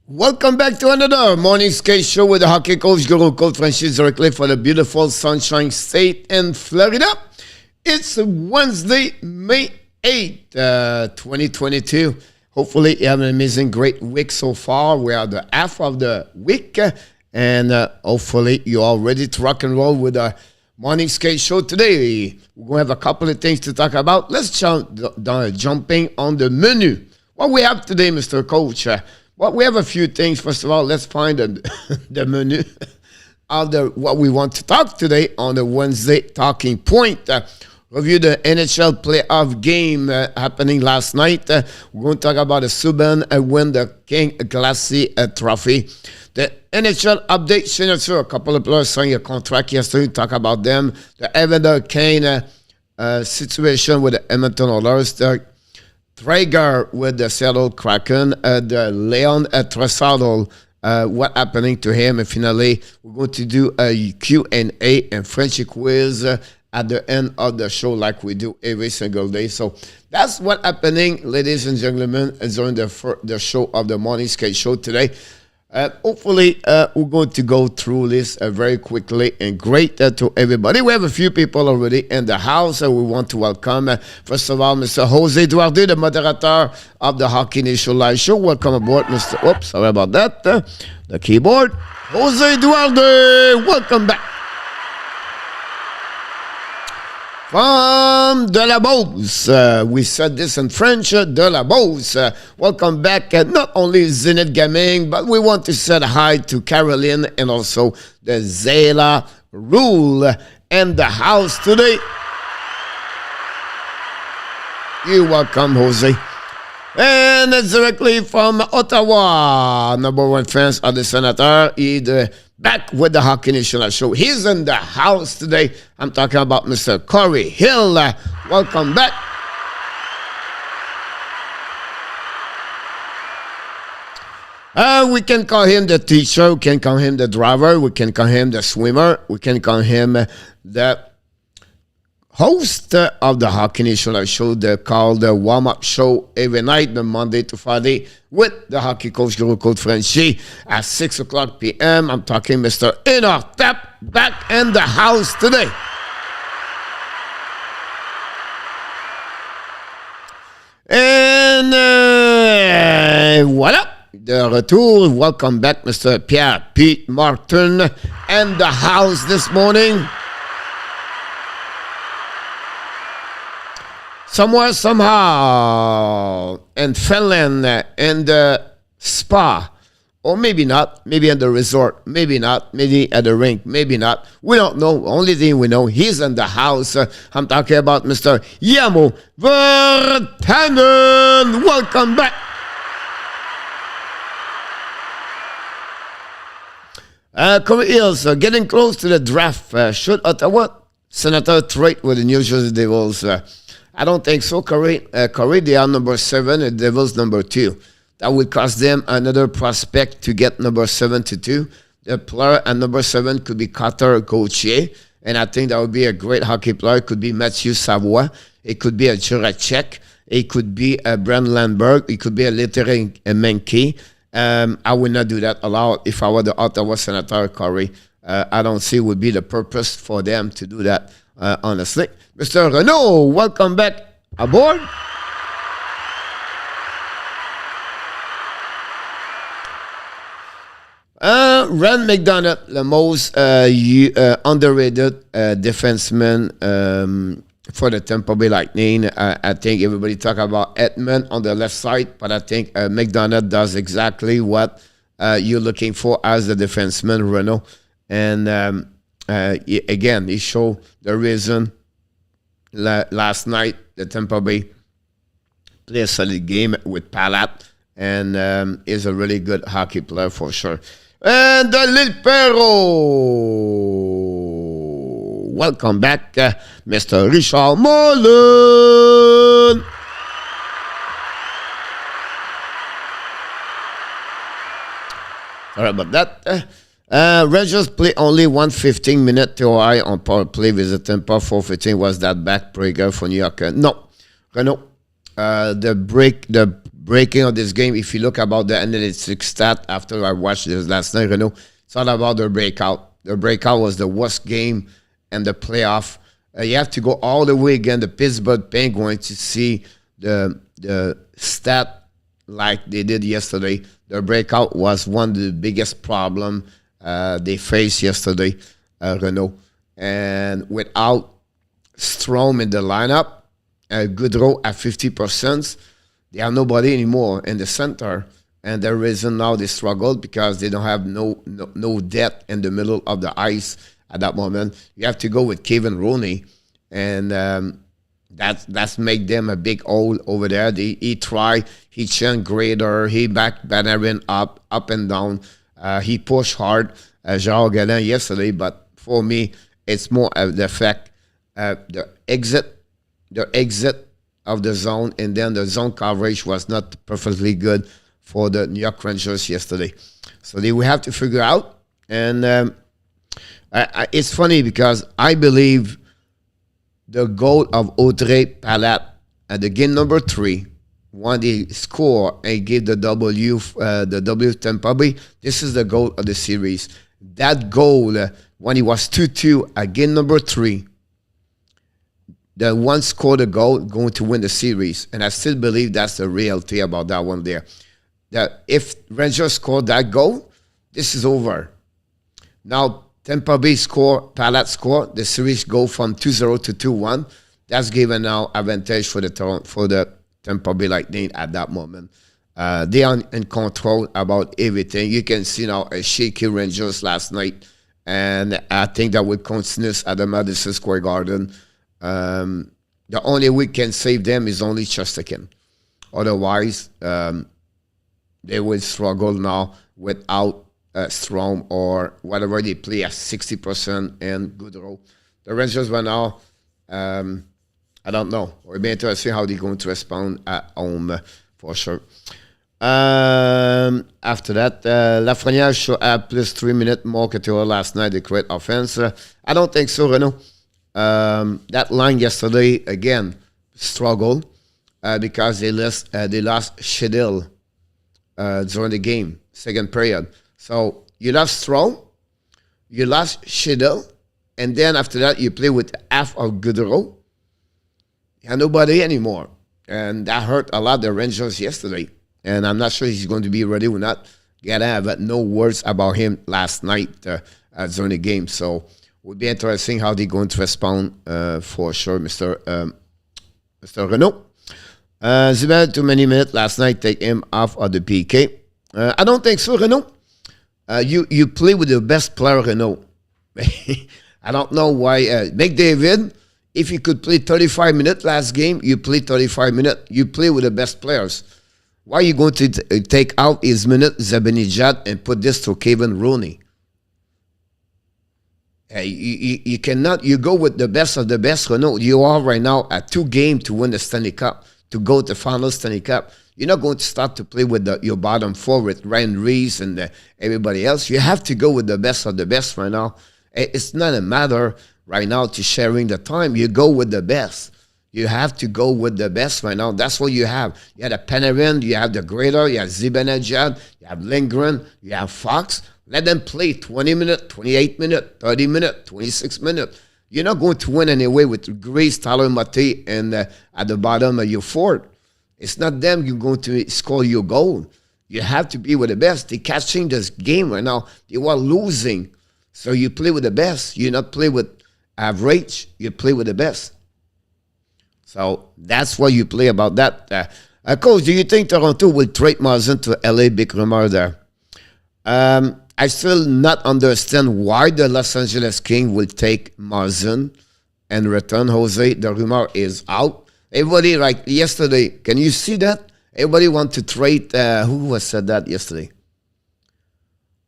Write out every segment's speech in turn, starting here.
Welcome back to another morning skate show with the hockey coach, Guru Coach FRENCHY, directly for the beautiful Sunshine State in Florida. It's Wednesday, May 8th, 2022. Hopefully you have an amazing, great week so far. We are the half of the week, and hopefully you're all ready to rock and roll with the morning skate show today. We're going to have a couple of things to talk about. Let's jumping on the menu. What we have today, Mr. Coach? Well, we have a few things. First of all, let's find the menu of what we want to talk today on the Wednesday talking point. Review the NHL playoff game happening last night. We're going to talk about the Subban win the King Classy Trophy. The NHL update signature. A couple of players signed a contract yesterday. Talk about them. The Evander Kane situation with the Edmonton Oilers. Traeger with the Seattle Kraken, the Leon Draisaitl, what happening to him, and finally we're going to do a Q&A and Frenchy quiz at the end of the show like we do every single day. So that's what happening, ladies and gentlemen, during the show of the Morning Skate Show today. Hopefully, we're going to go through this very quickly and great to everybody. We have a few people already in the house we want to welcome. First of all, Mr. Jose Duarte, the moderator of the Hockey Nation Live Show. Welcome aboard, Mr. Oops, sorry about that. The keyboard. Jose Duarte, welcome back. From De La Beauce, we said this in French, De La Beauce. Welcome back, not only Zenith Gaming, but we want to say hi to Caroline and also the Zela Rule and the house today. You're welcome, Jose. And directly from Ottawa, number one fans of the Senator, he's back with the Hockey Nation Show. He's in the house today. I'm talking about Mr. Corey Hill. Welcome back. We can call him the teacher. We can call him the driver. We can call him the swimmer. We can call him the host of the Hockey National show called the warm-up show every night, the Monday to Friday, with the hockey coach, Guru Coach Frenchy, at 6 o'clock p.m. I'm talking Mr. ENORTAP, back in the house today. And voilà, de retour. Welcome back, Mr. Pierre Pete Martin, and the house this morning. Somewhere, somehow, in Finland, in the spa, or maybe not, maybe at the resort, maybe not, maybe at the rink, maybe not. We don't know. Only thing we know, he's in the house. I'm talking about Mr. Jarmo Virtanen. Welcome back. Corey Hills, getting close to the draft. Should Ottawa Senator trade with the New Jersey Devils? I don't think so, Corey. They are number 7, and Devils number 2. That would cost them another prospect to get number 7 to 2. The player at number 7 could be Carter Gauthier, and I think that would be a great hockey player. It could be Mathieu Savoie. It could be a Juracek. It could be a Brent Landberg. It could be a Lettering Menke. I would not do that aloud if I were the Ottawa Senator, Corey. I don't see it would be the purpose for them to do that, honestly. Mr. Renault, welcome back aboard. Rand McDonald, the most underrated defenseman for the Tampa Bay Lightning. I think everybody talk about Edmund on the left side, but I think McDonald does exactly what you're looking for as a defenseman, Renault. And again, he showed the reason last night the Tampa Bay played a solid game with PALAT, and is a really good hockey player for sure. And the Lil Perro. Welcome back, Mr. Richard Mullen. Sorry about that. Rangers play only 115-minute TOI on power play with Tampa. 4:15 was that backbreaker for New York. No, Renault. The breaking of this game, if you look about the analytics stat after I watched this last night, Renault, it's all about the breakout. The breakout was the worst game in the playoff. You have to go all the way again, the Pittsburgh Penguins, to see the stat like they did yesterday. The breakout was one of the biggest problems they faced yesterday, Renault. And without Strome in the lineup, Goodrow at 50%, they have nobody anymore in the center. And the reason now they struggled because they don't have no depth in the middle of the ice at that moment. You have to go with Kevin Rooney, and that's make them a big hole over there. He tried, he changed GRENIER, he backed Panarin up and down. He pushed hard, Jean Galin yesterday, but for me, it's more of the fact the exit of the zone, and then the zone coverage was not perfectly good for the New York Rangers yesterday. So they will have to figure out. And it's funny because I believe the goal of Audrey PALAT at the game number 3, when they score and give the W Tampa Bay, this is the goal of the series. That goal, when it was 2-2 at game number 3, the one scored a goal going to win the series. And I still believe that's the reality about that one there. That if Rangers scored that goal, this is over. Now, Tampa Bay score, PALAT score, the series go from 2-0 to 2-1. That's given now advantage for the Tampa Bay Lightning at that moment. They are in control about everything. You can see now a shaky Rangers last night, and I think that will continue at the Madison Square Garden. The only way can save them is only Chesterkin. Otherwise, they will struggle now without Strome or whatever they play at 60% and Goodrow. The Rangers were now, I don't know. We'll be interested to see how they're going to respond at home for sure. After that, Lafrenière should have plus 3 minutes more que last night, the great offense. I don't think so, Renault. That line yesterday, again, struggled because they lost Shedil during the game, second period. So you lost Stroll, you lost Shedil, and then after that you play with half of Goudreau. You have nobody anymore. And that hurt a lot the Rangers yesterday. And I'm not sure he's going to be ready or not. Gotta have no words about him last night during the game. So it would be interesting how they're going to respond for sure, Mr. Renault. Zubel, too many minutes last night, take him off of the PK. I don't think so, Renault. You play with the best player, Renault. I don't know why. McDavid, if you could play 35 minutes last game, you play 35 minutes. You play with the best players. Why are you going to take out his minute, Zibanejad, and put this to Kevin Rooney? You cannot. You go with the best of the best, Renault. You are right now at 2 games to win the Stanley Cup, to go to the final Stanley Cup. You're not going to start to play with your bottom four with Ryan Reeves and everybody else. You have to go with the best of the best right now. It's not a matter right now to sharing the time. You go with the best. You have to go with the best right now. That's what you have. You have the Panarin, you have the Greater, you have Zibanejad, you have Lindgren, you have Fox. Let them play 20 minutes, 28 minutes, 30 minutes, 26 minutes. You're not going to win anyway with Grace, Tyler Mate, and at the bottom of your fort. It's not them you're going to score your goal. You have to be with the best. They're catching this game right now. They were losing. So you play with the best. You not play with average. You play with the best. So that's what you play about that. Coach, do you think Toronto will trade Marzin to LA? Big rumor there. I still not understand why the Los Angeles Kings will take Marzin and return Jose. The rumor is out. Everybody, like yesterday, can you see that? Everybody want to trade. Who was said that yesterday?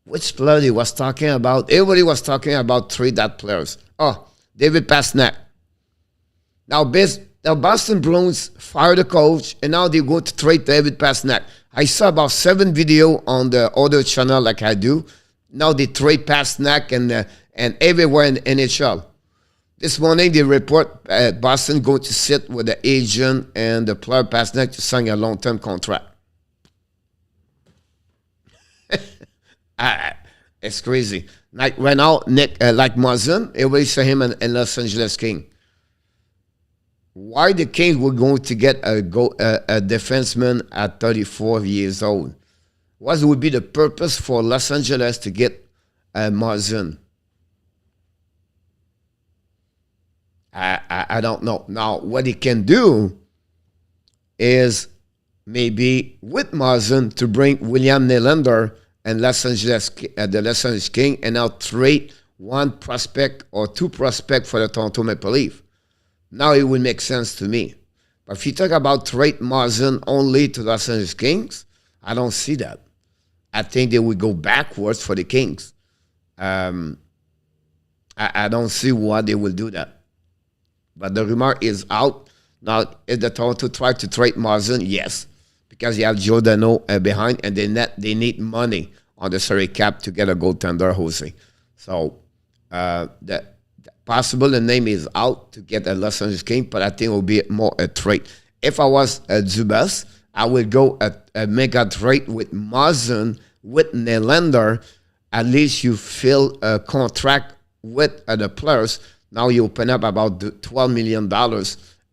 Which player he was talking about? Everybody was talking about trade that players. Oh, David Pastrnak. Now, the Boston Bruins fired the coach, and now they go to trade David Pastrnak. I saw about 7 videos on the other channel like I do. Now they trade Pastrnak and everywhere in NHL. This morning they report Boston going to sit with the agent and the player Pastrnak to sign a long-term contract. It's crazy. Like right now, Nick, like Marzin, everybody say him in Los Angeles Kings. Why the Kings were going to get a defenseman at 34 years old? What would be the purpose for Los Angeles to get Marzin? I don't know. Now, what he can do is maybe with Marzin to bring William Nylander and the Los Angeles Kings and now trade 1 prospect or 2 prospects for the Toronto Maple Leafs. Now it would make sense to me. But if you talk about trade Marzin only to Los Angeles Kings, I don't see that. I think they would go backwards for the Kings. I don't see why they will do that. But the rumor is out. Now, if the Toronto try to trade Marzin, yes. Because you have Giordano behind, and they need money on the salary cap to get a goaltender, Jose. So, the possible the name is out to get a Los Angeles King, but I think it will be more a trade. If I was Zubas, I would go make a trade with Marzin, with Nylander. At least you fill a contract with the players. Now you open up about $12 million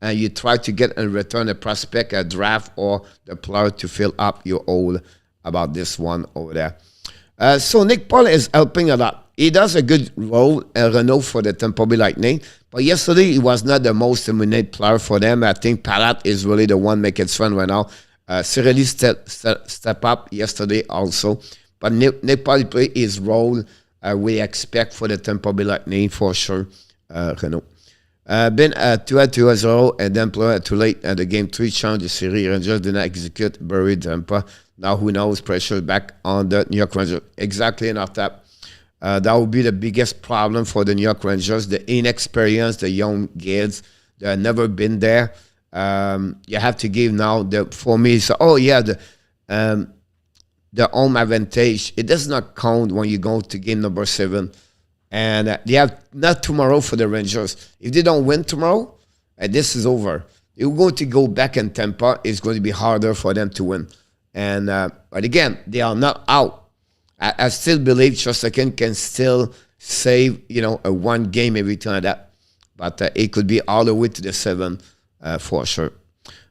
and you try to get in return a prospect, a draft, or the player to fill up your hole about this one over there. So Nick Paul is helping a lot. He does a good role, Renault, for the Tampa Bay Lightning. But yesterday, he was not the most dominant player for them. I think PALAT is really the one making it fun right now. Cirelli step up yesterday also. But Nick Paul played his role we expect for the Tampa Bay Lightning for sure, Renault. Been 2-0 and then play too late at the game 3 chance the series. Rangers did not execute, buried Tampa. Now who knows, pressure back on the New York Rangers. Exactly enough that. That would be the biggest problem for the New York Rangers, the inexperience, the young kids. They have never been there. You have to give now, for me, so, oh yeah, the home advantage. It does not count when you go to game number 7 And they have not tomorrow for the Rangers. If they don't win tomorrow, this is over. They're going to go back in Tampa. It's going to be harder for them to win. And but again, they are not out. I still believe Shostakin can still save, you know, a one game every time like that. But it could be all the way to the 7 for sure.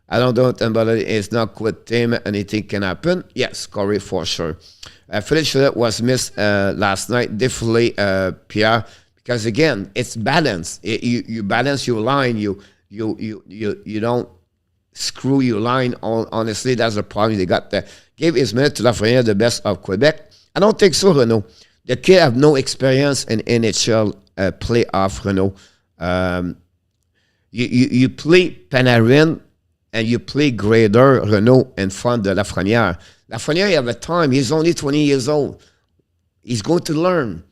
I don't know, but it's not quit team. Anything can happen. Yes, Corey for sure. Felix was missed last night. Definitely Pierre, because again, it's balance. You balance your line. You don't screw your line. Honestly, that's the problem they got there. Gave his minute to Lafrenière, the best of Quebec. I don't think so, Renaud. The kid have no experience in NHL playoff, Renaud. You play Panarin and you play Grader, Renaud, in front of Lafrenière. Lafrenière, you have a time. He's only 20 years old. He's going to learn.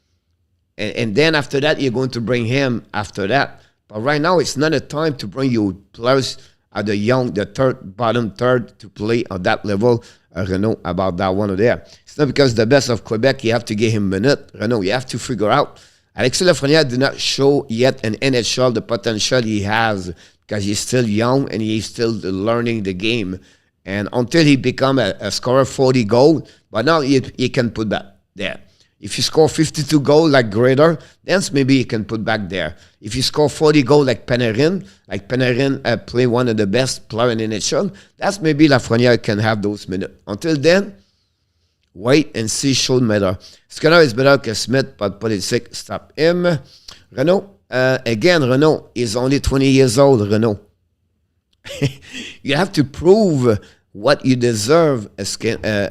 And then after that, you're going to bring him after that. But right now, it's not a time to bring your players at the young, the bottom third, to play on that level. Renaud, about that one there. It's not because the best of Quebec, you have to give him a minute. Renaud, you have to figure out. Alexandre Lafrenière did not show yet in NHL the potential he has because he's still young and he's still learning the game. And until he become a scorer 40 goals, but now he can put that there. If you score 52 goals like Grader, then maybe you can put back there. If you score 40 goals like Panarin play one of the best players in NHL, that's maybe Lafrenière can have those minutes. Until then, wait and see should matter. Skinner is better que Smith, but politique, stop him. Renaud, again, Renaud is only 20 years old, Renaud. You have to prove what you deserve, Skinner.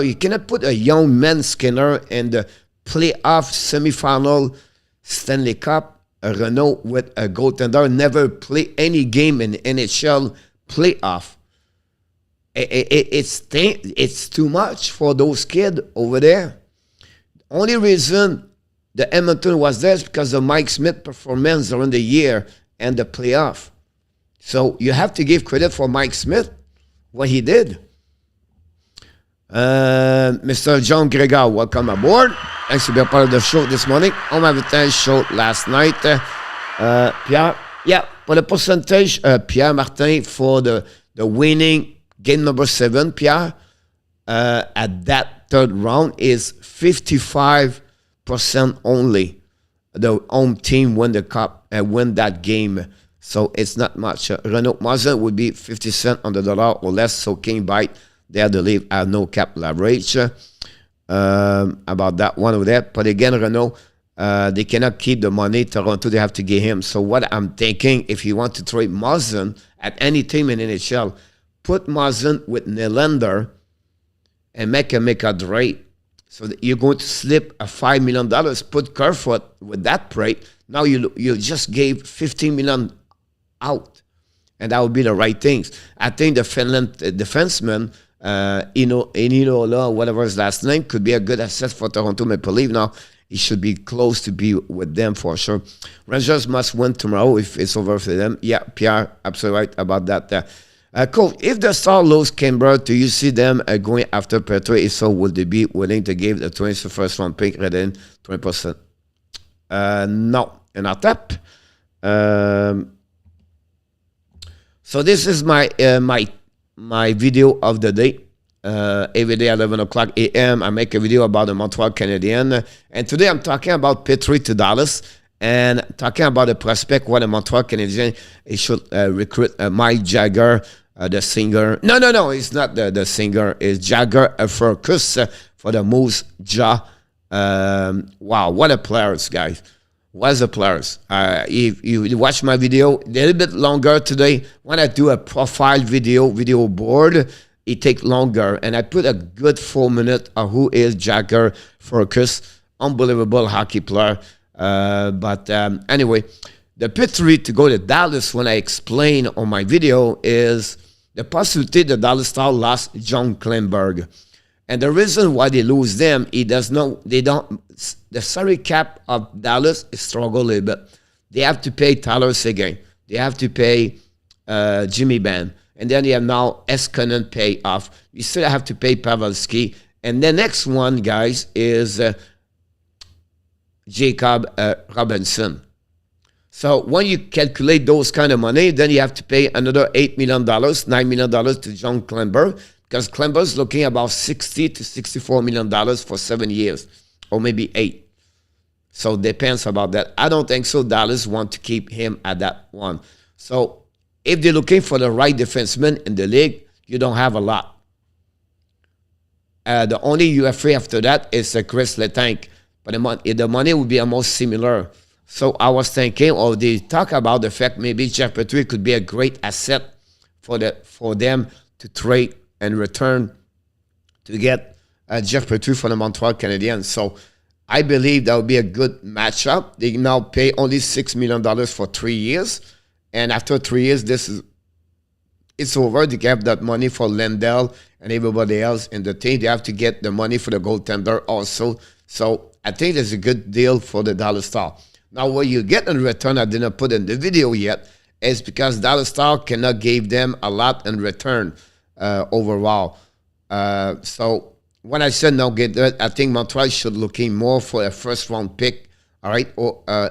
You cannot put a young man Skinner in the playoff semifinal Stanley Cup. Renaud with a goaltender never play any game in NHL playoff. It's too much for those kids over there. Only reason the Edmonton was there is because of Mike Smith performance during the year and the playoff. So you have to give credit for Mike Smith, what he did. Mr. John Gregor, welcome aboard. Thanks for being part of the show this morning. On my Vitin show last night. Pierre, yeah, for the percentage, Pierre Martin for the winning game number 7, Pierre, at that third round is 55% only. The home team win the cup and win that game. So it's not much. Renaud Mazin would be 50 cents on the dollar or less. So King Bite, they have to leave at no cap leverage. About that one over there. But again, Renaud, they cannot keep the money. Toronto, they have to give him. So what I'm thinking, if you want to trade Mazin at any team in NHL, put Mazin with Nylander and make a trade. So that you're going to slip a $5 million. Put Kerfoot with that rate. Now you just gave $15 million out, and that would be the right things. I think the Finland defenseman, Inola, whatever his last name, could be a good asset for Toronto Maple Leafs. Now he should be close to be with them for sure. Rangers must win tomorrow if it's over for them. Yeah, Pierre, absolutely right about that. Cool. If the Star lose Canberra, do you see them going after Petro? If so, would they be willing to give the 21st round pick rather than 20%? No. ENORTAP. So this is my my video of the day. Every day at 11 o'clock a.m. I make a video about the Montreal Canadiens. And today I'm talking about Petrie to Dallas and talking about the prospect what the Montreal Canadiens should recruit Mike Jagger, the singer. No, it's not the singer. It's Jagger Focus for the Moose Jaw. Wow, what a players, guys. What's the players? If you watch my video, a little bit longer today. When I do a profile video board, it takes longer. And I put a good 4 minutes of who is Jagger Focus. Unbelievable hockey player. But anyway, the picture to go to Dallas when I explain on my video is the possibility the Dallas Stars lost John Kleinberg. And the reason why they lose them, the salary cap of Dallas is struggle a little bit. They have to pay Tyler Seguin. They have to pay Jimmy Benn. And then they have now Esconen pay off. You still have to pay Pavelski. And the next one, guys, is Jacob Robinson. So when you calculate those kind of money, then you have to pay another $8 million, $9 million to John Klember, because Klember's looking about $60 to $64 million for 7 years, or maybe 8. So depends about that. I don't think so. Dallas want to keep him at that one. So if they're looking for the right defenseman in the league, you don't have a lot. The only UFA after that is Chris Letang, but the money will be almost similar. So I was thinking, or they talk about the fact maybe Jeff Petrie could be a great asset for them to trade and return to get Jeff Petrie for the Montreal Canadiens. So I believe that would be a good matchup. They now pay only $6 million for 3 years. And after 3 years, it's over. They have that money for Lendl and everybody else in the team. They have to get the money for the goaltender also. So I think it's a good deal for the Dallas Stars. Now, what you get in return, I didn't put in the video yet, is because Dallas Stars cannot give them a lot in return overall. So when I said no get that, I think Montreal should looking more for a first-round pick, all right, or a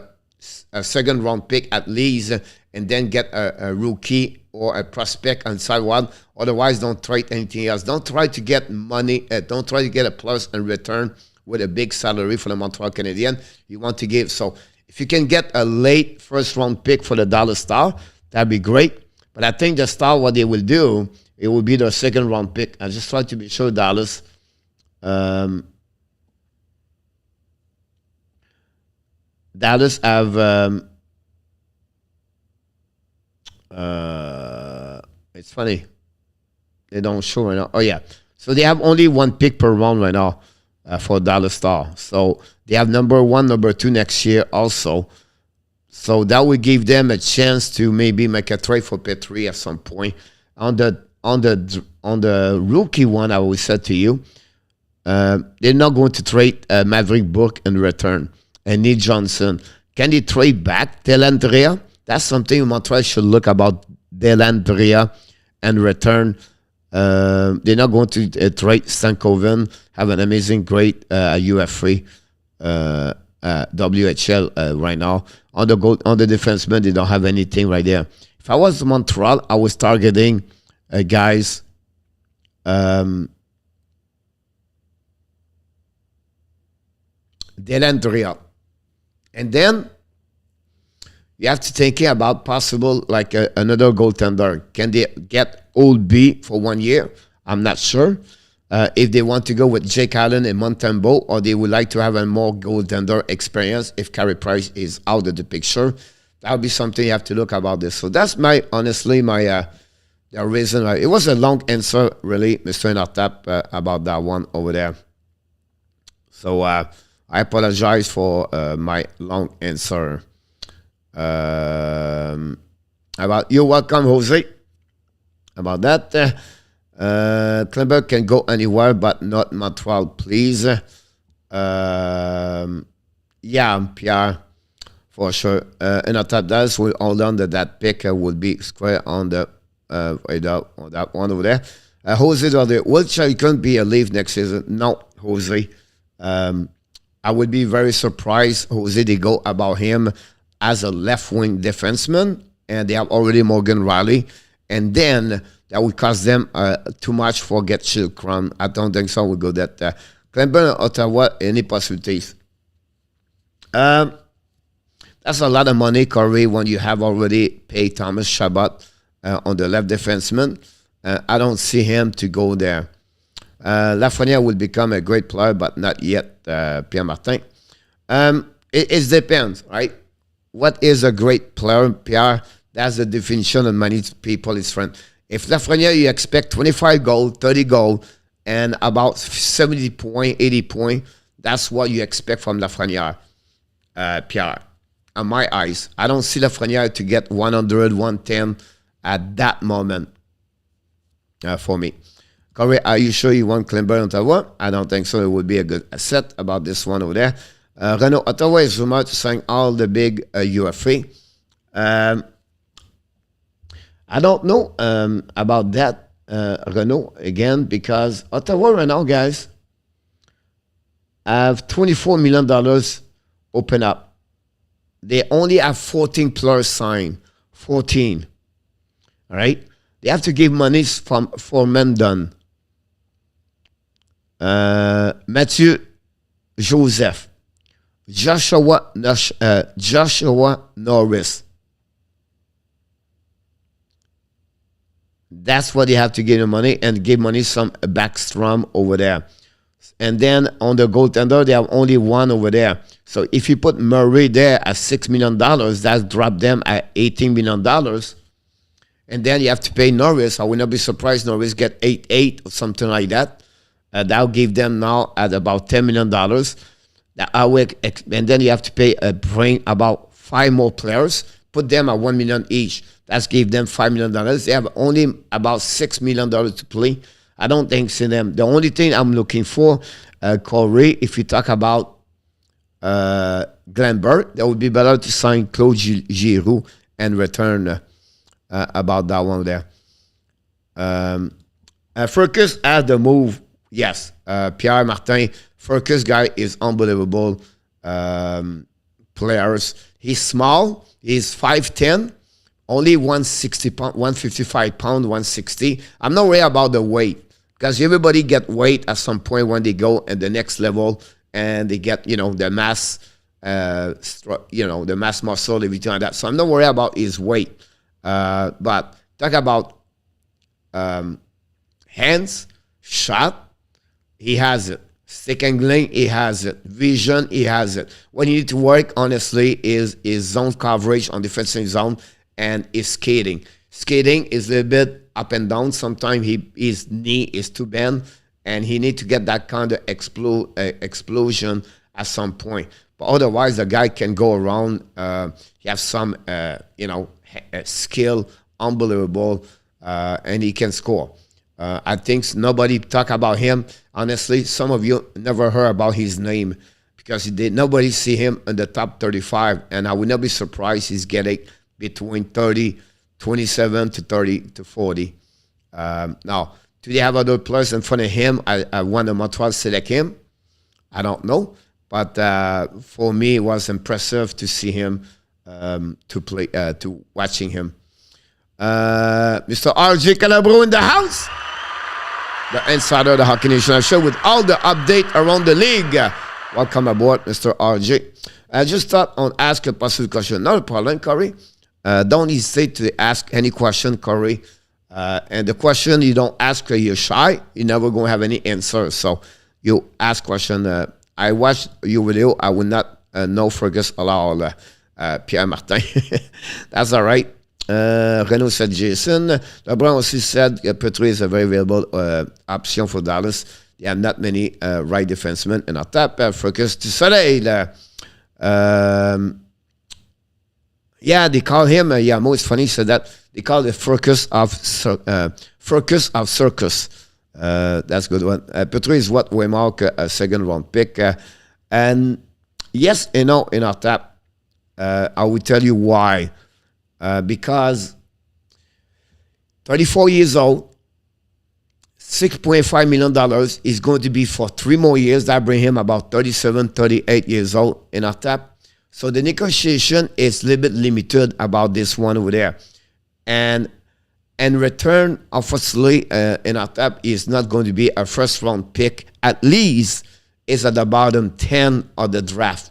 second-round pick at least, and then get a rookie or a prospect on side one. Otherwise, don't trade anything else. Don't try to get money. Don't try to get a plus in return with a big salary for the Montreal Canadiens. You want to give so. If you can get a late first-round pick for the Dallas Stars, that'd be great. But I think the Stars, what they will do, it will be their second-round pick. I just try to be sure Dallas. Dallas have. It's funny. They don't show right now. Oh, yeah. So they have only one pick per round right now. For Dallas Stars. So they have number 1, number 2 next year also. So that would give them a chance to maybe make a trade for Petrie at some point. On the rookie one, I will say to you, they're not going to trade Maverick Book in return. And Nick Johnson. Can they trade back Dellandrea? That's something Montreal should look about Dellandrea and return. They're not going to trade Stankoven, have an amazing, great UFA, WHL right now. On the defenseman, they don't have anything right there. If I was Montreal, I was targeting guys. Dellandrea. And then you have to think about possible like another goaltender. Can they get Old B for 1 year? I'm not sure. If they want to go with Jake Allen and Montembeault, or they would like to have a more goaltender experience if Carey Price is out of the picture, that would be something you have to look about this. So that's honestly my the reason. It was a long answer, really, Mr. ENORTAP, about that one over there. So I apologize for my long answer. You're welcome, Jose. About that. Klember can go anywhere, but not Montreal, please. Yeah, Pierre, for sure. ENORTAP does will hold on that pick will be square on the on that one over there. Jose, will Chalikan be a leave next season? No, Jose. I would be very surprised, Jose, they go about him as a left-wing defenseman, and they have already Morgan Riley, and then that would cost them too much for get Chilcron. I don't think so. We'll go that. Clemburn, Ottawa, any possibilities? That's a lot of money, Corey, when you have already paid Thomas Chabot on the left defenseman. I don't see him to go there. Lafreniere will become a great player, but not yet, Pierre Martin. It depends, right? What is a great player, Pierre? That's the definition of many people, his friend. If Lafreniere, you expect 25 goals, 30 goals, and about 70 points, 80 points, that's what you expect from Lafreniere, Pierre. In my eyes, I don't see Lafreniere to get 100, 110 at that moment for me. Corey, are you sure you want Klember in Ottawa? I don't think so. It would be a good asset about this one over there. Renault, Ottawa is rumored to sign all the big UFA. I don't know about that, Renault, again, because Ottawa right now, guys, have $24 million open up. They only have 14 players signed. 14. All right? They have to give money for Mendon. Matthew Joseph. Joshua Norris. That's what they have to give the money, and give money some Backstrom over there. And then on the goaltender, they have only one over there. So if you put Murray there at $6 million, that's dropped them at $18 million. And then you have to pay Norris. I would not be surprised Norris get 8-8 or something like that. That'll give them now at about $10 million. And then you have to pay bring about 5 more players, put them at $1 million each. That's give them $5 million. They have only about $6 million to play. I don't think see them. The only thing I'm looking for, Corey, if you talk about Glenn Burke, that would be better to sign Claude Giroux and return about that one there. Focus at the move. Yes, Pierre Martin, Focus guy is unbelievable. Players. He's small. He's 5'10", only 160 pound, 155 pound, 160. I'm not worried about the weight because everybody get weight at some point when they go at the next level and they get, the mass, the mass muscle, everything like that. So I'm not worried about his weight. But talk about hands, shot, he has it. Stick angling, he has it. Vision, he has it. What you need to work, honestly, is zone coverage on defensive zone and is skating. Skating is a little bit up and down. Sometimes his knee is too bent, and he need to get that kind of explosion at some point. But otherwise, the guy can go around. He has some, skill, unbelievable, and he can score. I think nobody talk about him. Honestly, some of you never heard about his name because nobody see him in the top 35, and I would not be surprised he's getting between 27 to 30 to 40. Now, do they have other players in front of him? I want the Montreal select him. I don't know, but for me, it was impressive to see him to watching him. Mr. R.J. Calabro in the house. The insider of the Hockey Nation show with all the update around the league. Welcome aboard, Mr. RJ. I just thought on ask a possible question. Not a problem, Corey. Don't hesitate to ask any question, Corey. And the question you don't ask, you're shy. You're never going to have any answer. So you ask question. I watched your video. I would not know Fergus allow Pierre Martin. That's all right. Renault said Jason. LeBron also said Petrie is a very available option for Dallas. They have not many right defensemen in our top. Focus to Soleil. Yeah, they call him. Most funny said that they call the Focus of Circus. That's a good one. Petrie is what we mark a second round pick. And yes, in our top, I will tell you why. Because 34 years old, $6.5 million is going to be for 3 more years. That brings him about 37, 38 years old in our top. So the negotiation is a little bit limited about this one over there. And return, unfortunately, in our top is not going to be a first-round pick. At least is at the bottom 10 of the draft.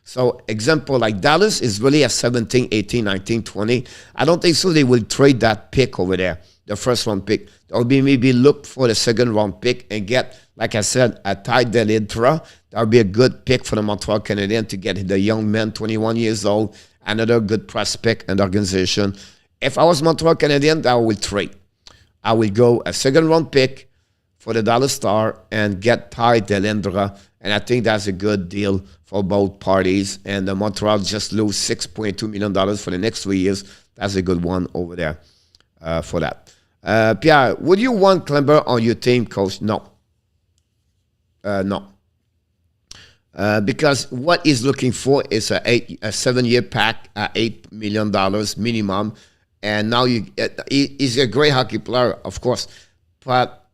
So, example, like Dallas is really a 17, 18, 19, 20. I don't think so they will trade that pick over there, the first-round pick. They'll be maybe look for the second-round pick and get, like I said, a Ty Delidra. That would be a good pick for the Montreal Canadiens to get the young man, 21 years old, another good prospect and organization. If I was Montreal Canadiens, I would trade. I would go a second-round pick for the Dallas Star and get Ty Delidra. And I think that's a good deal for both parties. And the Montreal just lose $6.2 million for the next 3 years. That's a good one over there for that. Pierre, would you want Klember on your team, coach? No. No. Because what he's looking for is a 7-year pack at $8 million minimum. And now he's a great hockey player, of course. But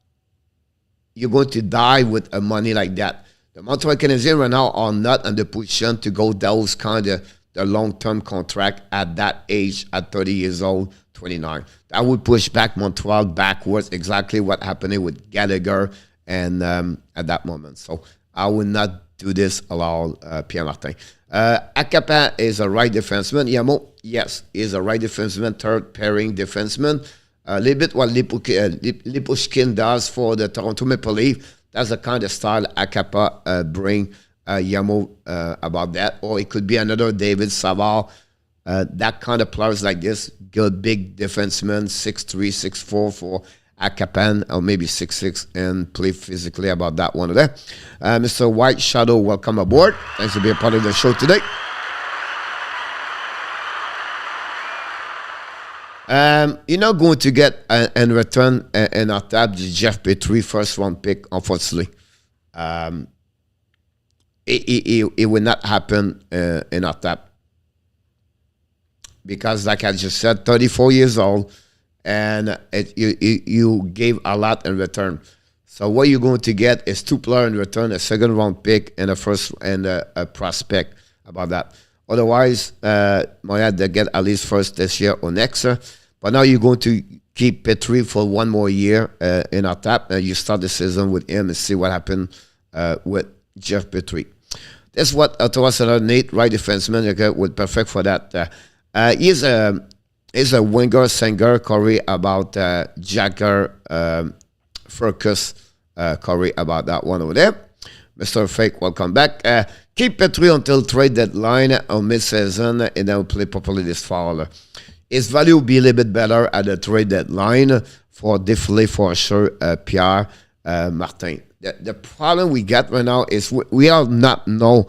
you're going to die with money like that. The Montreal Canadiens right now are not in the position to go those kind of the long-term contract at that age, at 30 years old, 29. That would push back Montreal backwards, exactly what happened with Gallagher and at that moment. So I would not do this, allow Pierre Martin. Acapin is a right defenseman. Yamo, yes, is a right defenseman, third pairing defenseman. A little bit what Lipushkin does for the Toronto Maple Leafs. That's the kind of style Acapin bring Yamo about that. Or it could be another David Savard. That kind of players like this, good big defenseman, 6'3", 6'4" for Acapin, or maybe 6'6", and play physically about that one there. Mr. White Shadow, welcome aboard. Thanks for being part of the show today. You're not going to get in return in our tab the Jeff Petrie first round pick, unfortunately. It will not happen in our tab. Because like I just said, 34 years old, and you gave a lot in return. So what you're going to get is 2 players in return, a second round pick and a first and a prospect about that. Otherwise, Montreal they get at least first this year or next year. But now you're going to keep Petrie for 1 more year in our tap. You start the season with him and see what happened with Jeff Petrie. That's what Ottawa Senators need, right defenseman, okay, would perfect for that. He's a winger, singer, Corey, about Jagger, Furcus, Corey, about that one over there. Mr. Fake, welcome back. Keep Petrie until trade deadline or mid-season, and then we'll play properly this fall. His value will be a little bit better at the trade deadline for definitely for sure Pierre Martin. The problem we got right now is we all not know.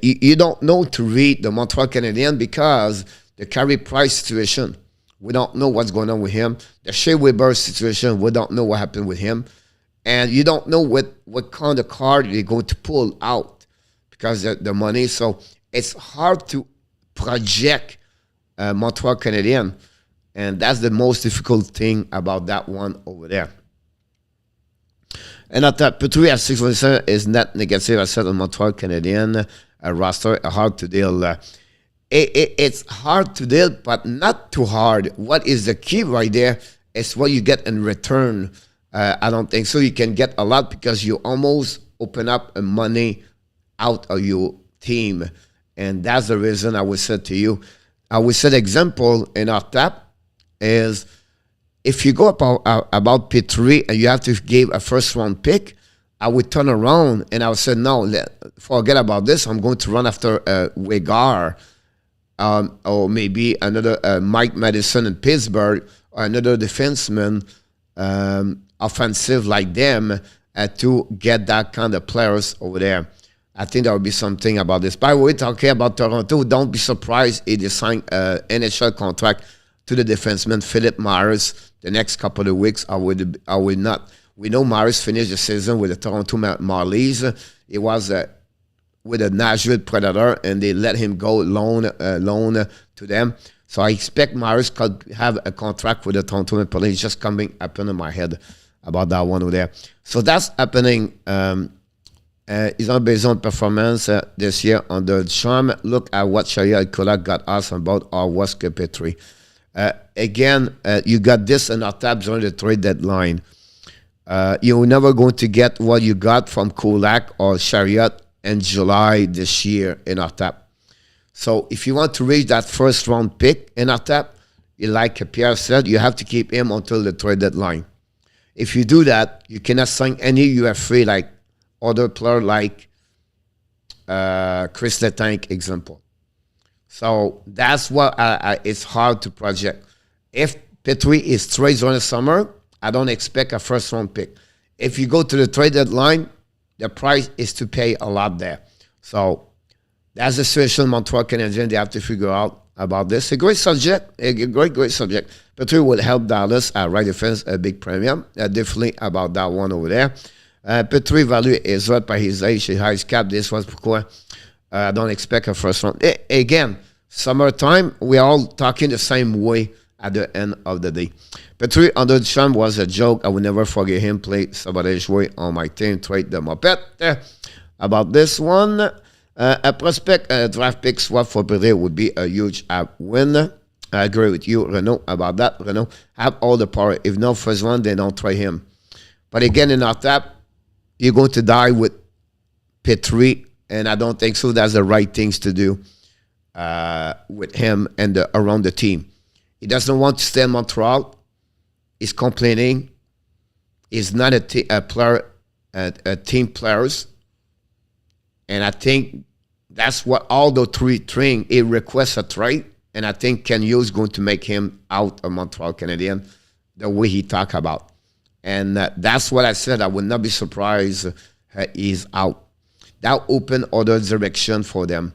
You don't know to read the Montreal Canadiens because the Carey Price situation. We don't know what's going on with him. The Shea Weber situation, we don't know what happened with him. And you don't know what kind of card they're going to pull out because of the money. So it's hard to project Montreal Canadiens. And that's the most difficult thing about that one over there. And at that, Petrie at 6.7 is net negative. I said on Montreal Canadiens roster, hard to deal. It's hard to deal, but not too hard. What is the key right there is what you get in return. I don't think so. You can get a lot because you almost open up money out of your team. And that's the reason I would say to you, I would say the example in our tap is if you go about Petrie and you have to give a first round pick, I would turn around and I would say, no, forget about this. I'm going to run after Wegar. Or maybe another Mike Madison in Pittsburgh, or another defenseman offensive like them to get that kind of players over there. I think there will be something about this. By the way, talking about Toronto, don't be surprised if they sign an NHL contract to the defenseman Philip Myers the next couple of weeks. I would not. We know Myers finished the season with the Toronto Marlies. It was with a Nashville Predator, and they let him go loan to them. So I expect Myers could have a contract with the Toronto Maple Leafs. Just coming up in my head about that one over there. So that's happening. It's not based on performance this year on the charm. Look at what Sharia Kola got us about our Wesker Petrie. Again, you got this in our tabs on the trade deadline. You're never going to get what you got from Kulak or Chariot in July this year in our tap. So if you want to reach that first round pick in our tap, like Pierre said, you have to keep him until the trade deadline. If you do that, you cannot sign any UFA like other player like Chris Letang example. So that's what it's hard to project. If Petrie is traded during the summer, I don't expect a first round pick. If you go to the trade deadline, the price is to pay a lot there. So that's the situation Montreal Canadiens, they have to figure out about this. A great subject, a great subject. Petrie will help Dallas at right defense, a big premium. Definitely about that one over there. Petrie value is right by his age, his cap. This was pourquoi I don't expect a first round. Again, summertime, we're all talking the same way at the end of the day. Petrie under the charm was a joke. I will never forget him play somebody's way on my team, trade the Mopette. about this one. A prospect draft pick swap for Pierre would be a huge win. I agree with you, Renault, about that. Renault have all the power. If not first one, they don't try him. But again, in our tap, you're going to die with Petrie, and I don't think so. That's the right things to do with him and around the team. He doesn't want to stay in Montreal. He's complaining. He's not a team players. And I think that's what all the three train. He requests a trade. And I think Ken Hughes is going to make him out of Montreal Canadian the way he talk about. And that's what I said. I would not be surprised he's out. That opened other direction for them.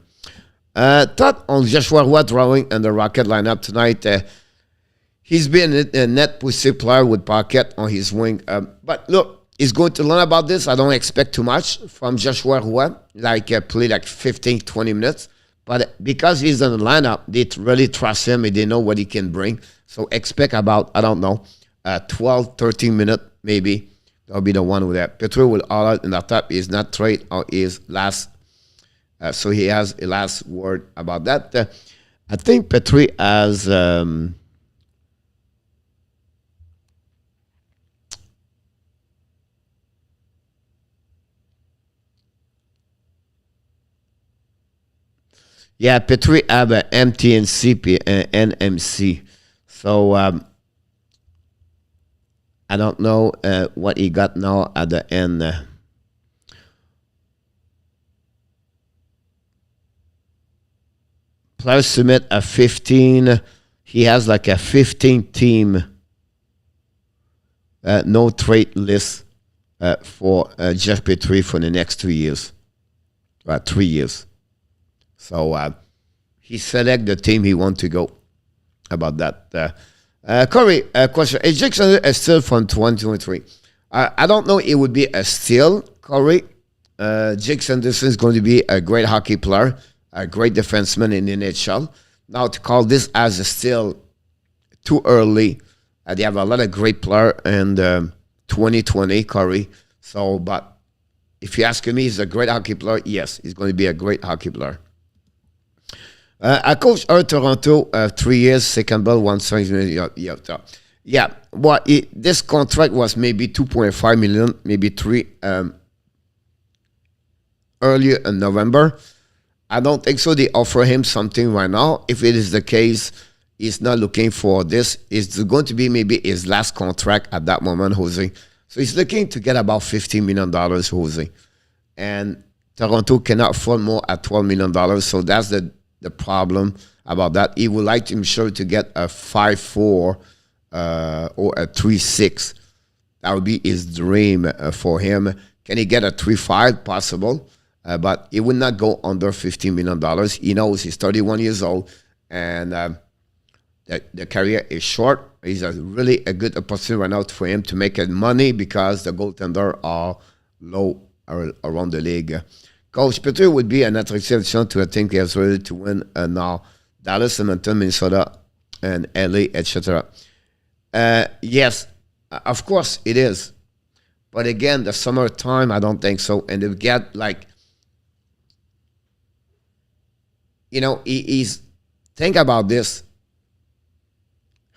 Thought on Joshua Roy drawing in the Rocket lineup tonight. He's been a net pussy player with pocket on his wing. But look, he's going to learn about this. I don't expect too much from Joshua Roy. Play like 15, 20 minutes. But because he's in the lineup, they really trust him and they know what he can bring. So expect about, I don't know, 12, 13 minutes maybe. That'll be the one with that. Petrie will all out in the top. Is not trade or is last. So he has a last word about that. I think Petrie has... yeah, Petrie have a MTNC and NMC. So I don't know what he got now at the end. Players submit a 15. He has like a 15 team no trade list for Jeff Petrie for the next 2 years. 3 years. So he select the team he want to go. About that. Corey, question. Is Dixon a steal from 2023? I don't know it would be a steal, Corey. Jake Sanderson is going to be a great hockey player, a great defenseman in the NHL. Now to call this as a steal too early. They have a lot of great players in 2020, Corey. So, but if you ask me, he's a great hockey player. Yes, he's going to be a great hockey player. I coached Toronto 3 years, second ball, 1 million. Yeah. Well, this contract was maybe 2.5 million, maybe 3 earlier in November. I don't think so. They offer him something right now. If it is the case, he's not looking for this. It's going to be maybe his last contract at that moment, Jose. So he's looking to get about $15 million, Jose. And Toronto cannot afford more at $12 million. So that's the problem about that. He would like, I'm sure, to get a 5.4 or a 3.6. That would be his dream for him. Can he get a 3.5? Possible. But he would not go under $15 million. He knows he's 31 years old and the career is short. He's really a good opportunity right now for him to make money because the goaltender are low around the league. Coach Petrie would be an attractive addition to a team he has ready to win now. Dallas, Edmonton, Minnesota, and LA, etc. Yes, of course it is. But again, the summertime, I don't think so. And they get like, he's think about this.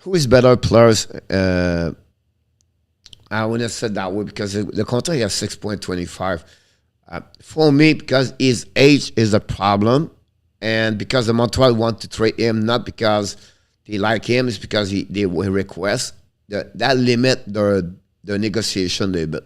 Who is better players? I wouldn't have said that way because the contract has 6.25. For me, because his age is a problem, and because the Montreal want to trade him, not because they like him, it's because they will request that limit the negotiation limit.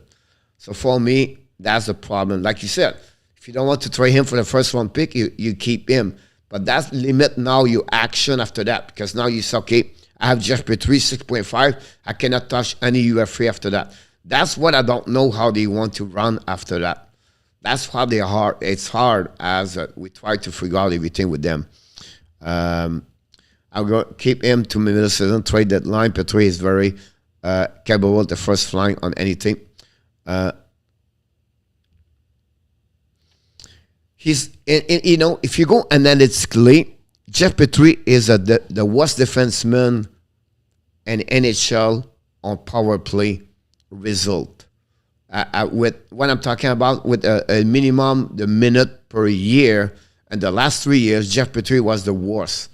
So for me, that's the problem. Like you said, if you don't want to trade him for the first round pick, you keep him. But that's limit now your action after that, because now you say, okay, I have Jeff Petrie 6.5. I cannot touch any UFA after that. That's what I don't know how they want to run after that. That's how they are. It's hard as we try to figure out everything with them. I'll go keep him to middle of the season, trade deadline. Petrie is very capable, the first flying on anything. He's, if you go analytically, Jeff Petrie is the worst defenseman in NHL on power play result. with what I'm talking about, with a minimum the minute per year, and the last 3 years, Jeff Petrie was the worst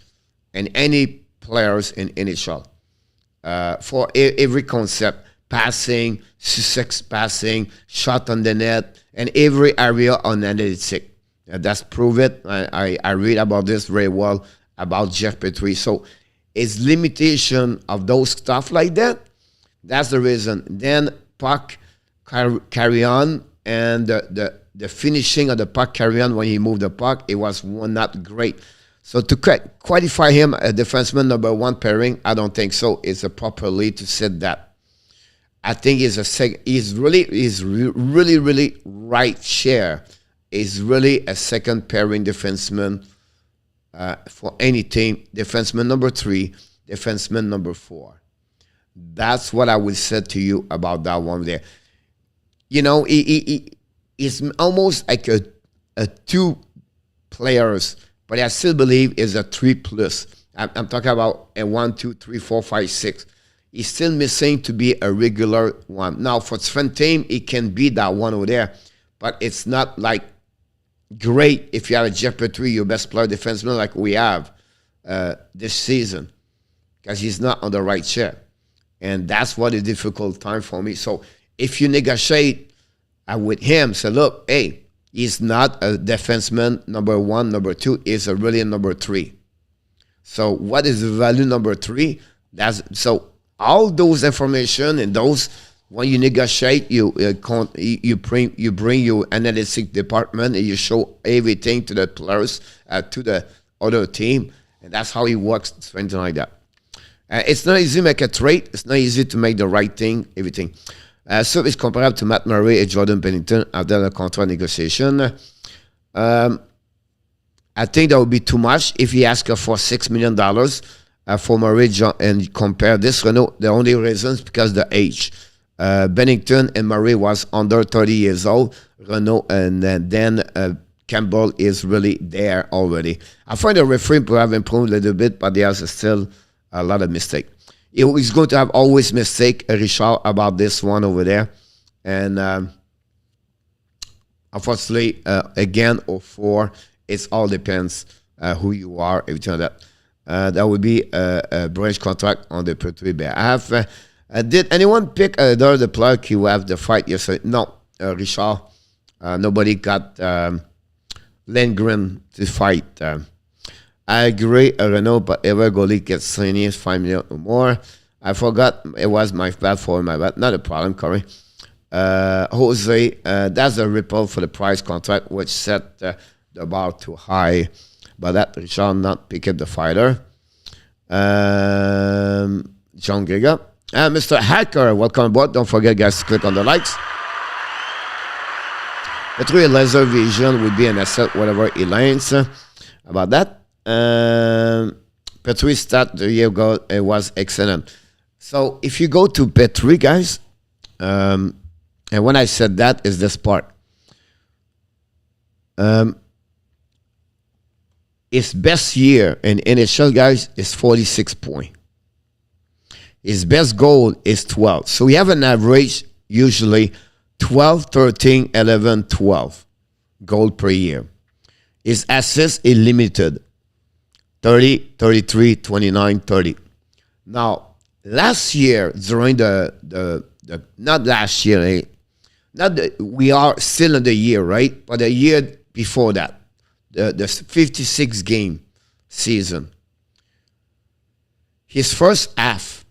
in any players in NHL for every concept: passing, success passing, shot on the net, and every area on analytics. That's prove it. I read about this very well about Jeff Petrie. So it's limitation of those stuff like that. That's the reason. Then puck carry on, and the finishing of the puck carry on when he moved the puck, it was not great. So to qualify him a defenseman number 1 pairing, I don't think so. It's a properly to set that. I think he's really right share. Is really a second pairing defenseman for any team. Defenseman number 3, defenseman number 4. That's what I would say to you about that one there. You know, it's almost like a 2 players, but I still believe is a 3+. I'm talking about a 1, 2, 3, 4, 5, 6. He's still missing to be a regular one. Now, for front team, it can be that one over there, but it's not like great if you have a Jeff Petrie, your best player defenseman, like we have this season, because he's not on the right chair. And that's what a difficult time for me. So if you negotiate with him, say, look, hey, he's not a defenseman number 1, number 2, he's a really number 3. So what is the value number 3? So all those information and those, when you negotiate, you bring your analytic department and you show everything to the players, to the other team, and that's how it works, something like that. It's not easy to make a trade. It's not easy to make the right thing, everything. Service comparable to Matt Murray and Jordan Binnington after the contract negotiation. I think that would be too much if he asked for $6 million for Murray and compare this. Renault, the only reason is because the age. Binnington and Murray was under 30 years old. Renault and then Campbell is really there already. I find the referee to have improved a little bit, but there's still a lot of mistake. He's going to have always mistake, Richard, about this one over there. And unfortunately, again, or 4, it all depends who you are, everything like that. That would be a branch contract on the Petrie behalf. Did anyone pick the player who have the fight yesterday? No, Richard. Nobody got Lindgren to fight. I agree, Renault, but every goalie gets 5 million or more. I forgot, it was my bad for my bad. Not a problem, Corey. Jose, that's a ripple for the price contract, which set the bar too high. But that Richard not pick up the fighter. John Giga. Mr. Hacker, welcome aboard. Don't forget, guys, to click on the likes. Petrie laser vision would be an asset, whatever he lands. About that. Petrie stat the year ago, it was excellent. So if you go to Petrie, guys, and when I said that is this part. His best year in NHL, guys, is 46 points. His best goal is 12. So we have an average, usually 12, 13, 11, 12 goal per year. His assists is limited. 30, 33, 29, 30. Now, last year, during not last year, we are still in the year, right? But the year before that, the 56 game season, his first half,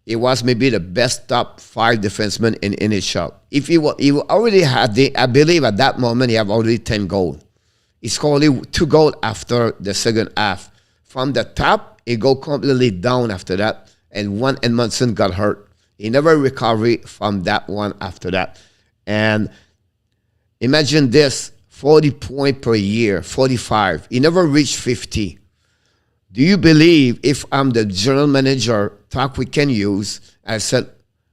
he was maybe the best top 5 defenseman in NHL. If he already had I believe at that moment he had already 10 goals. He scored only 2 goals after the second half. From the top, he go completely down after that, and one Edmondson got hurt. He never recovered from that one after that. And imagine this, 40 points per year, 45. He never reached 50. Do you believe if I'm the general manager, talk we can use, I said,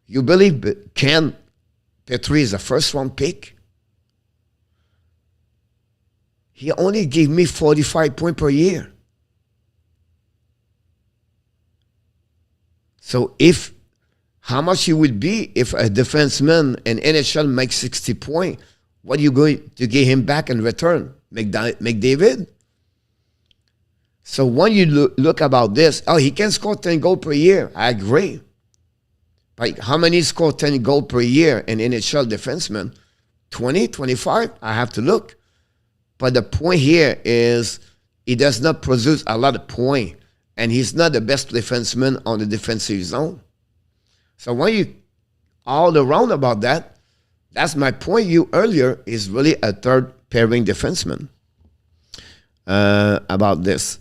you believe Ken Petrie is a first-round pick? He only gave me 45 points per year. So how much he would be if a defenseman in NHL makes 60 points. What are you going to give him back in return? McDavid? So when you look about this, oh, he can score 10 goals per year. I agree. But how many score 10 goals per year in NHL defensemen? 20, 25? I have to look. But the point here is he does not produce a lot of points. And he's not the best defenseman on the defensive zone. So when you all around about that, that's my point you earlier, is really a third pairing defenseman. About this.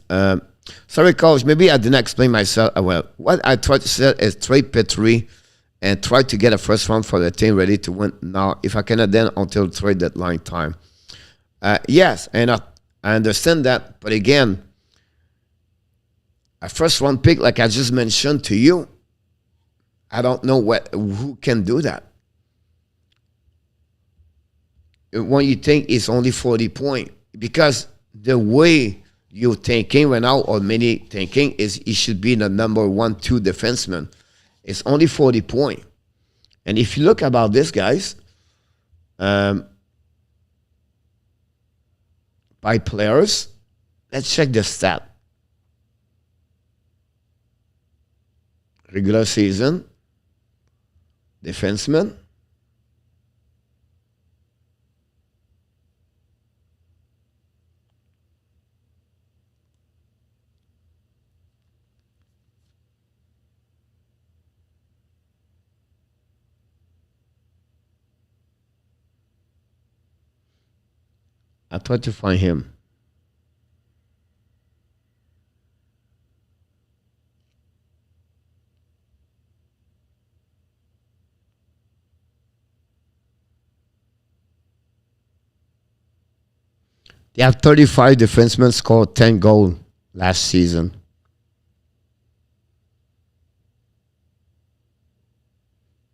Sorry, coach, maybe I didn't explain myself well. What I tried to say is trade Petrie and try to get a first round for the team ready to win now. If I cannot, then until trade deadline time. Yes, and I understand that. But again, a first round pick, like I just mentioned to you, I don't know who can do that. When you think it's only 40 points, because the way you're thinking right now, or many thinking, is he should be the number 1-2 defenseman. It's only 40 points. And if you look about this, guys, by players, let's check the stat. Regular season, defenseman, I tried to find him. They have 35 defensemen scored 10 goals last season.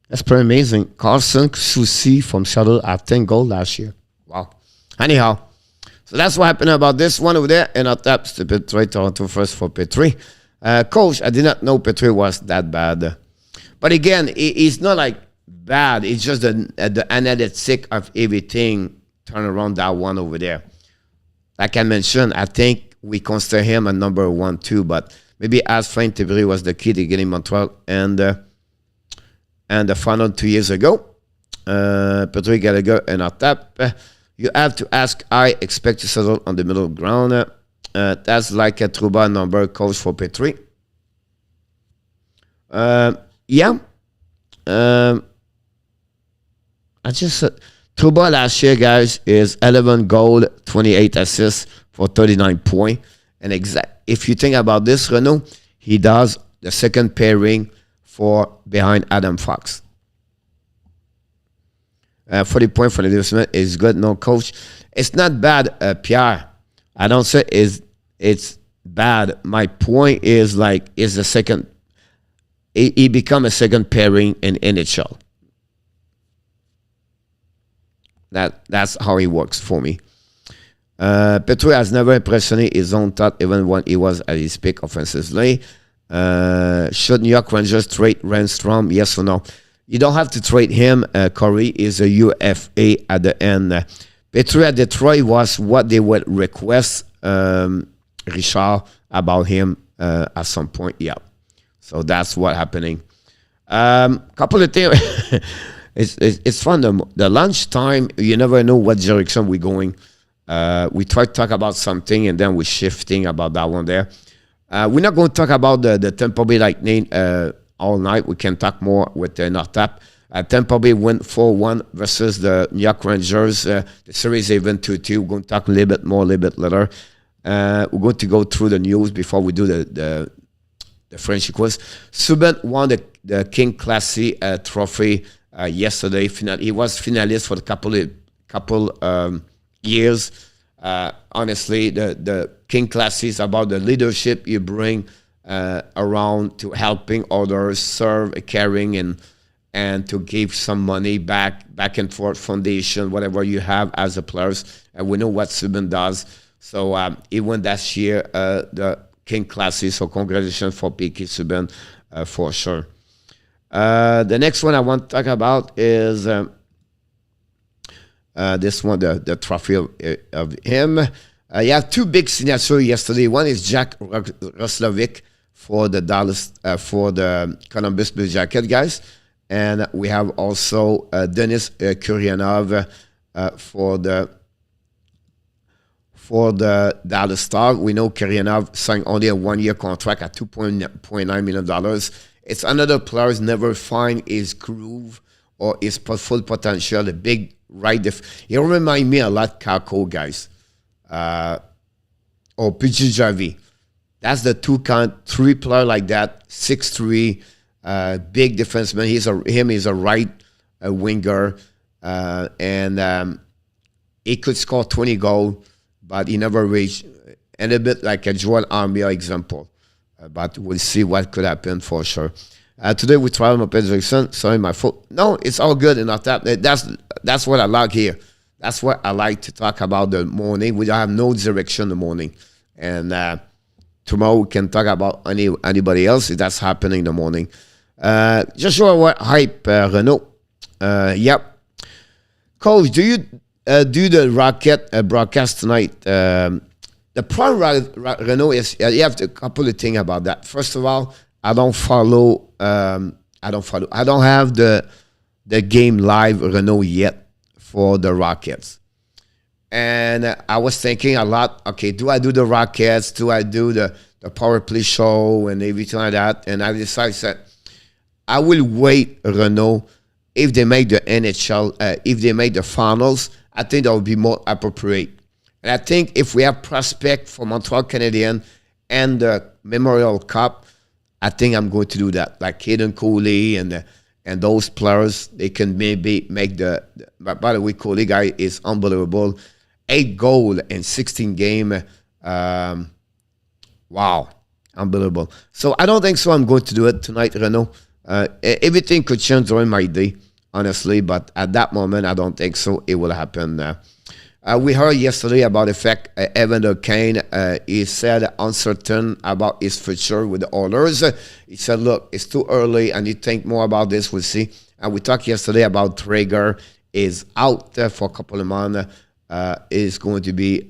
That's pretty amazing. Carson Soucy from Seattle had 10 goals last year. Wow. Anyhow, so that's what happened about this one over there. And I'll tap the Petrie Toronto first for Petrie. Coach, I did not know Petrie was that bad. But again, it's not like bad. It's just the analytic of everything turn around that one over there. Like I mentioned, I think we consider him a number 1-2, but maybe as Frank Tiberi was the key to getting Montreal and the final 2 years ago. Petrie Gallagher and our tap. You have to ask, I expect to settle on the middle ground. That's like a Trouba number coach for Petrie. Yeah. I just said Trouba last year, guys, is 11 goals, 28 assists for 39 points. And if you think about this, Renaud, he does the second pairing for behind Adam Fox. 40 points for the defenseman is good. No, coach. It's not bad, Pierre. I don't say it's bad. My point is like is the second. He become a second pairing in NHL. That's how he works for me. Petrie has never impressed his own thought, even when he was at his peak offensively. Should New York Rangers trade RESTREAM? Yes or no? You don't have to trade him. Corey is a UFA at the end. Petrie at Detroit was what they would request Richard about him at some point. Yeah. So that's what happening. Couple of things. It's fun. The lunchtime, you never know what direction we're going. We try to talk about something and then we're shifting about that one there. We're not going to talk about the Tampa Bay Lightning all night. We can talk more with ENORTAP. Tampa Bay went 4-1 versus the New York Rangers. The series even 2-2. We're going to talk a little bit more, a little bit later. We're going to go through the news before we do the Frenchy quiz. Subban won the King Classy trophy yesterday. He was finalist for a couple years. Honestly, the King Classy is about the leadership you bring around to helping others, serve, caring, and to give some money back and forth, foundation, whatever you have as a players. And we know what Subban does. So he won that year the King Classy. So congratulations for P.K. Subban for sure. The next one I want to talk about is this one, the trophy of him. You have two big signatures yesterday. One is Jack Roslovic for the Dallas, for the Columbus Blue Jacket guys, and we have also Denis Kuryanov for the Dallas Stars. We know Kuryanov signed only a one-year contract at $2.9 million. It's another player who's never find his groove or his full potential. A big right. He reminds me a lot Kako guys. Or PG Javi. That's the three player like that, 6'3", big defenseman. He's a right winger, and he could score 20 goals, but he never reached. And a bit like a Joel Armia example, but we'll see what could happen for sure. Today we tried my Jackson. Sorry, my fault. No, it's all good in our tap. That's what I like here. That's what I like to talk about the morning. We don't have no direction in the morning. And tomorrow we can talk about anybody else if that's happening in the morning. Just show what hype, Renault. Yep. Coach, do you do the Rocket broadcast tonight? The problem, Renault, is you have a couple of things about that. First of all, I don't follow. I don't have the game live, Renault, yet for the Rockets. And I was thinking a lot, okay, do I do the Rockets? Do I do the power play show and everything like that? And I decided that I will wait, Renault, if they make the NHL, if they make the finals, I think that would be more appropriate. And I think if we have prospect for Montreal Canadiens and the Memorial Cup, I think I'm going to do that. Like Caden Cooley and those players, they can maybe make by the way, Cooley guy is unbelievable. 8 goals in 16 games. Wow, unbelievable. So I don't think so. I'm going to do it tonight, Renault. Everything could change during my day, honestly, but at that moment, I don't think so. It will happen. We heard yesterday about the fact Evander Kane, he said uncertain about his future with the Oilers. He said, look, it's too early. I need to think more about this. We'll see. And we talked yesterday about Traeger is out for a couple of months. Is going to be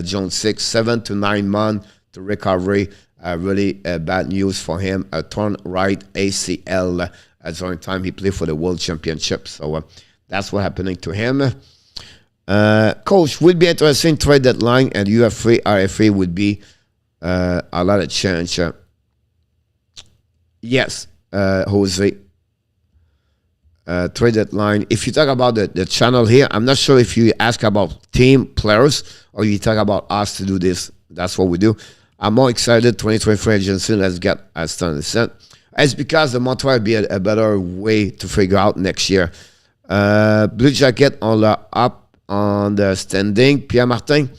June 6, 7 to 9 months to recovery. Really bad news for him. A torn right ACL at the time he played for the World Championship. So that's what happening to him. Coach, would be interesting trade deadline, and UFA, RFA would be a lot of change. Yes, Jose. Trade deadline. If you talk about the channel here, I'm not sure if you ask about team players or you talk about us to do this. That's what we do. I'm more excited. 2023 agency. Let's get us done. It's because the Montreal will be a better way to figure out next year. Blue Jacket on the up on the standing. Pierre Martin.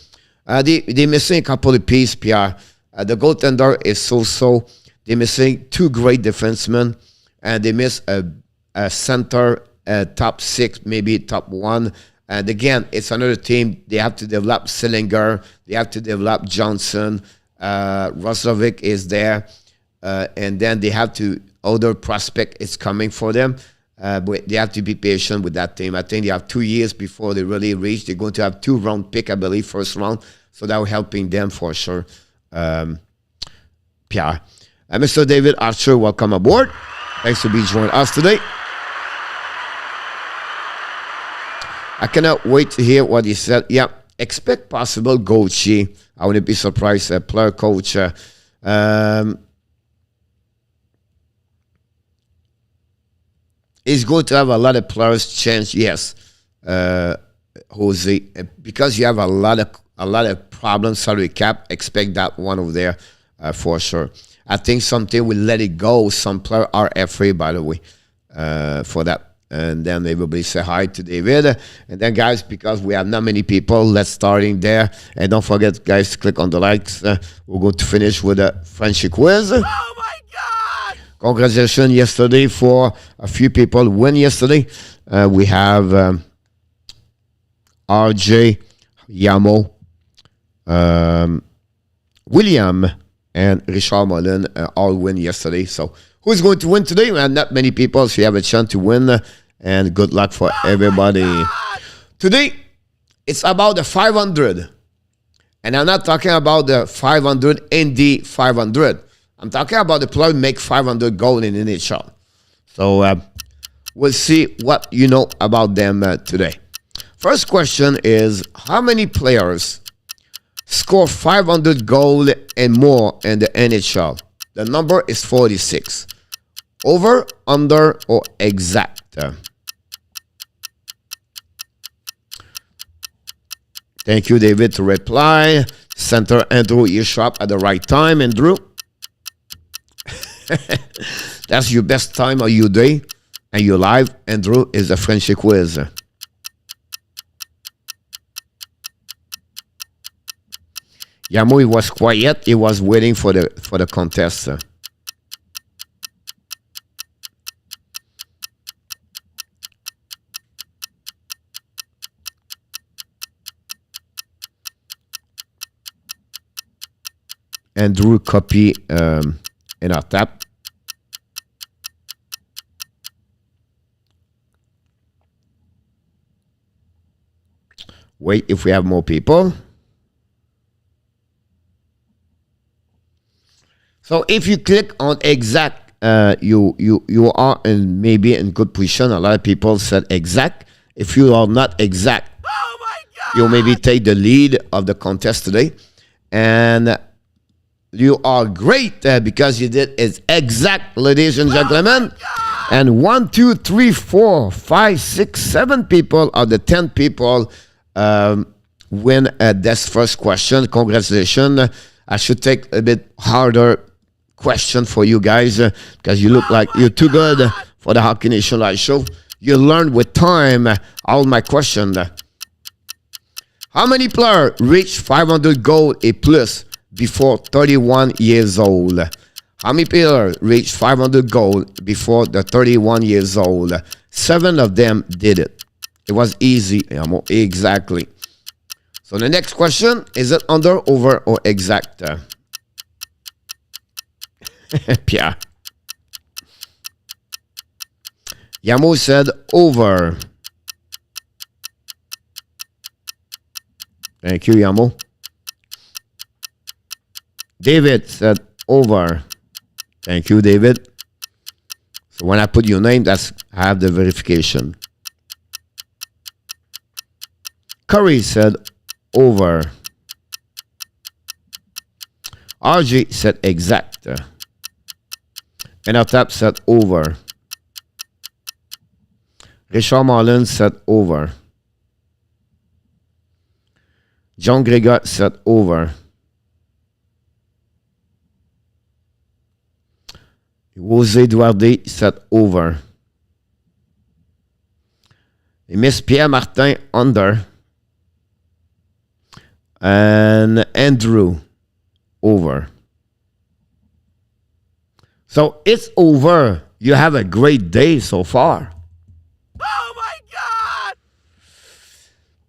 They missing a couple of pieces. Pierre. The goaltender is so. They're missing 2 great defensemen, and they miss a center, top 6, maybe top 1. And again, it's another team. They have to develop Sillinger. They have to develop Johnson. Roslovic is there. And then they have to, other prospect is coming for them. But they have to be patient with that team. I think they have 2 years before they really reach. They're going to have 2-round pick, I believe, first round. So that will helping them for sure. Pierre. Mr. David Archer, welcome aboard. Thanks for being joining us today. I cannot wait to hear what he said. Yeah, expect possible Gauthier. I wouldn't be surprised. Player coach. He's going to have a lot of players chance. Yes, Jose, because you have a lot of problems. Salary cap. Expect that one over there for sure. I think something will let it go. Some player are afraid, by the way, for that. And then everybody say hi to David. And then, guys, because we have not many people, let's starting there. And don't forget, guys, to click on the likes. We're going to finish with a Frenchy quiz. Oh, my God! Congratulations yesterday for a few people win yesterday. We have RJ, Yamo, William, and Richard Mullen all win yesterday. So who's going to win today? Well, not many people, so you have a chance to win. And good luck for everybody. Today, it's about the 500. And I'm not talking about the 500 Indy 500. I'm talking about the player who make 500 goals in the NHL. So we'll see what you know about them today. First question is, how many players score 500 goals and more in the NHL? The number is 46. Over, under, or exact? Thank you, David, to reply. Center Andrew, you sharp at the right time, Andrew. That's your best time of your day and your live. Andrew is a Frenchy quiz. Yamo, he was quiet. He was waiting for the contest. Andrew copy ENORTAP. Wait if we have more people. So if you click on exact, you are maybe in good position. A lot of people said exact. If you are not exact, oh my God, you maybe take the lead of the contest today. And you are great because you did is exact, ladies and gentlemen. And 1, 2, 3, 4, 5, 6, 7 people of the 10 people win this first question. Congratulations. I should take a bit harder question for you guys because you look like you're too good for the Hockey Nation Live Show. You learn with time all my questions. How many players reach 500 goals a plus before 31 years old? How many players reached 500 goals before the 31 years old? 7 of them did it. It was easy. Exactly. So the next question, is it under, over, or exact? Pierre. Yamo said over. Thank you, Yamo. David said over. Thank you, David. So when I put your name, that's I have the verification. Curry said over. RG said exact. ENORTAP said over. Richard Marlin said over. John Gregor said over. Jose Duarte said over. Miss Pierre Martin under. And Andrew over. So it's over. You have a great day so far. Oh my God!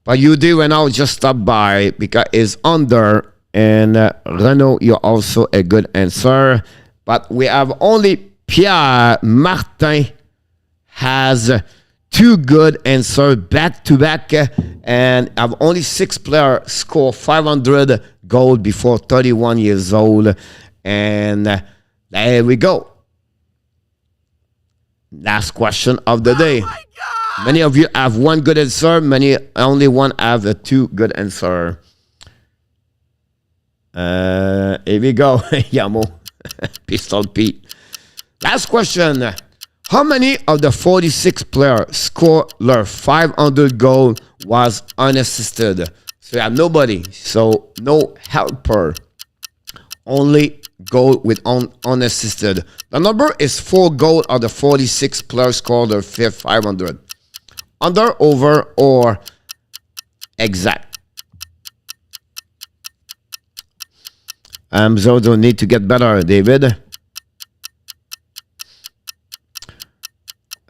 But you do, and I'll just stop by because it's under. And Renaud, you're also a good answer. But we have only Pierre Martin has 2 good answers back to back. And I've only 6 players score 500 goals before 31 years old. And there we go. Last question of the day. Many of you have 1 good answer. Many only one have a 2 good answer. Here we go. Yamo. Pistol Pete. Last question. How many of the 46 players score their 500 goal was unassisted? So you have nobody. So no helper. Only goal with unassisted. The number is 4 goals of the 46 players scored their 500. Under, over, or exact. So don't need to get better, David.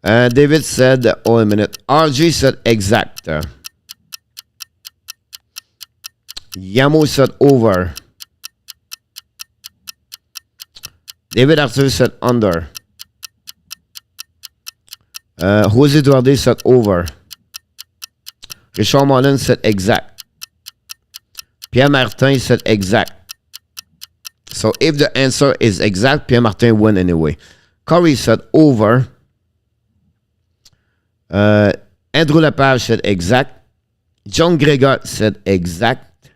David said, oh, a minute. RG said exact. Yamo said over. David Arthur said under. Jose Duarte said over. Richard Marlin said exact. Pierre Martin said exact. So if the answer is exact, Pierre Martin win anyway. Corey said over. Andrew Lepage said exact. John Gregor said exact.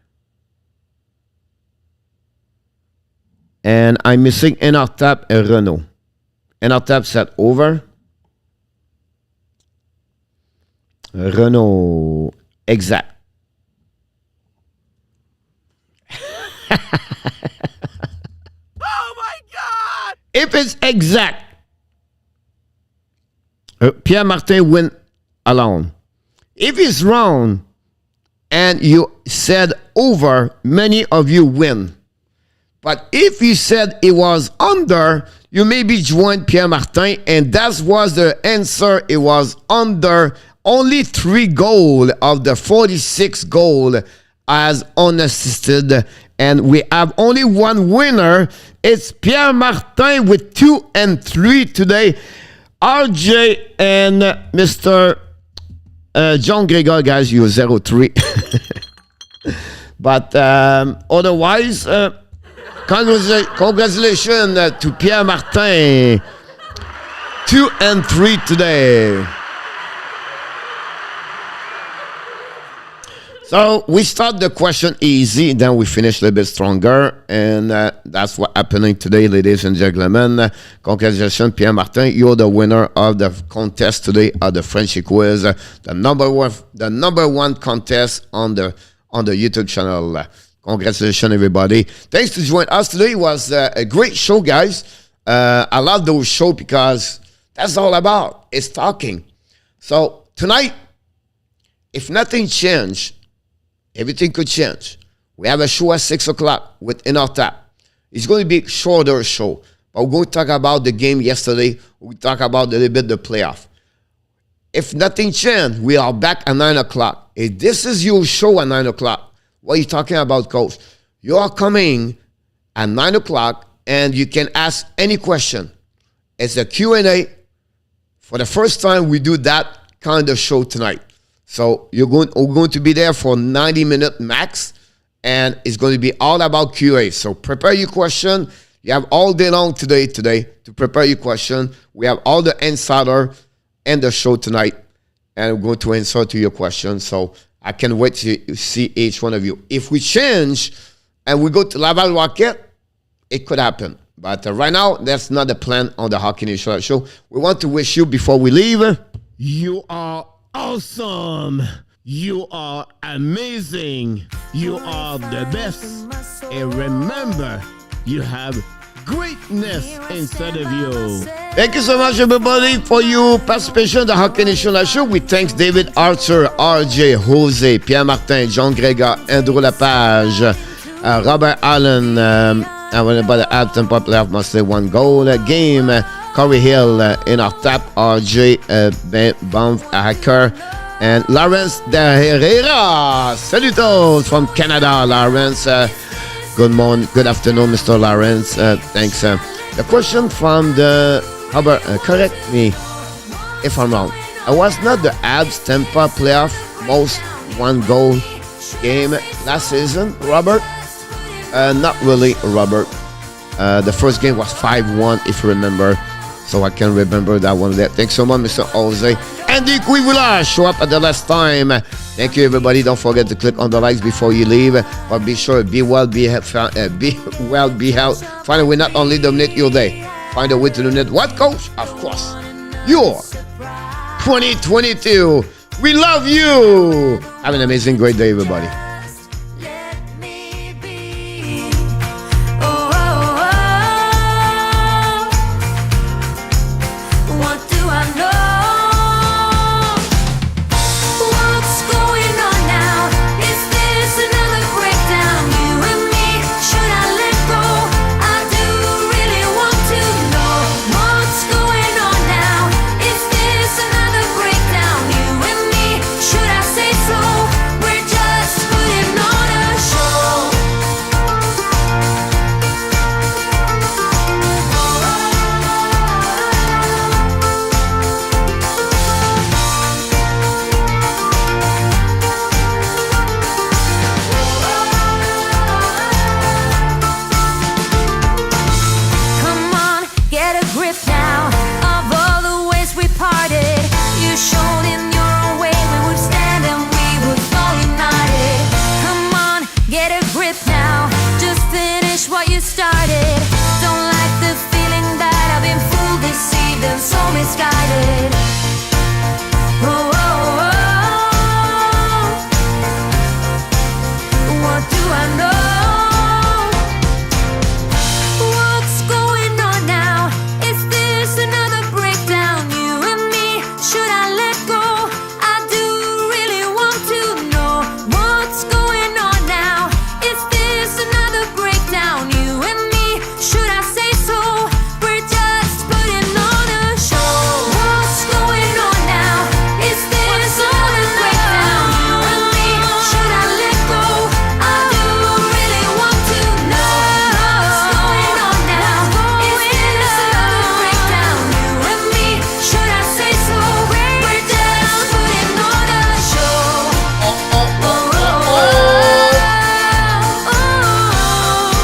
And I'm missing ENORTAP and Renault. ENORTAP said over. Renault exact. Oh my God! If it's exact, Pierre Martin win alone. If it's wrong and you said over, many of you win. But if you said it was under, you maybe joined Pierre Martin, and that was the answer. It was under. Only 3 goals of the 46 goal as unassisted, and we have only one winner. It's Pierre Martin with 2 and 3 today. RJ and Mr. John Gregor, guys, you 0-3. But otherwise, congratulations to Pierre Martin. 2 and 3 today. So we start the question easy, then we finish a little bit stronger, and that's what's happening today, ladies and gentlemen. Congratulations, Pierre Martin. You're the winner of the contest today of the Frenchy quiz, the number one contest on the YouTube channel. Congratulations, everybody. Thanks to join us today. It was a great show, guys. I love those shows because that's all about. It's talking. So tonight, if nothing changed, everything could change. We have a show at 6 o'clock with ENORTAP. It's going to be a shorter show, but we're going to talk about the game yesterday. We'll talk about a little bit the playoff. If nothing changed, we are back at 9 o'clock. If this is your show at 9 o'clock, what are you talking about, Coach? You are coming at 9 o'clock, and you can ask any question. It's a Q&A. For the first time, we do that kind of show tonight. So we're going to be there for 90 minutes max, and it's going to be all about QA. So prepare your question. You have all day long today to prepare your question. We have all the insider and the show tonight, and we're going to answer to your question. So I can't wait to see each one of you. If we change and we go to Laval Rocket, it could happen. But right now, that's not the plan on the Hockey Nation show. We want to wish you, before we leave, you are awesome. You are amazing. You are the best. And remember, you have greatness inside of you. Thank you so much, everybody, for your participation in the Hockey Nation show. We thank David Arthur, RJ, Jose, Pierre Martin, John Gregor, Andrew Lepage, Robert Allen. I want to buy the Alton Playoff must say 1 goal game. Corey Hill in our tap, RJ Banff Hacker, and Lawrence De Herrera. Saludos from Canada, Lawrence. Good morning, good afternoon, Mr. Lawrence. Thanks. The question from the Robert, correct me if I'm wrong. I was not the Abs Tampa playoff most 1 goal game last season, Robert. Not really, Robert. The first game was 5-1, if you remember. So I can remember that one there. Thanks so much, Mr. Jose. Andy Quivula show up at the last time. Thank you, everybody. Don't forget to click on the likes before you leave. But be sure, be well, be health. Find a way not only dominate your day. Find a way to dominate what, Coach? Of course, your 2022. We love you. Have an amazing, great day, everybody. Should I say so? We're just started. Don't like the feeling that I've been fooled, deceived, and so misguided.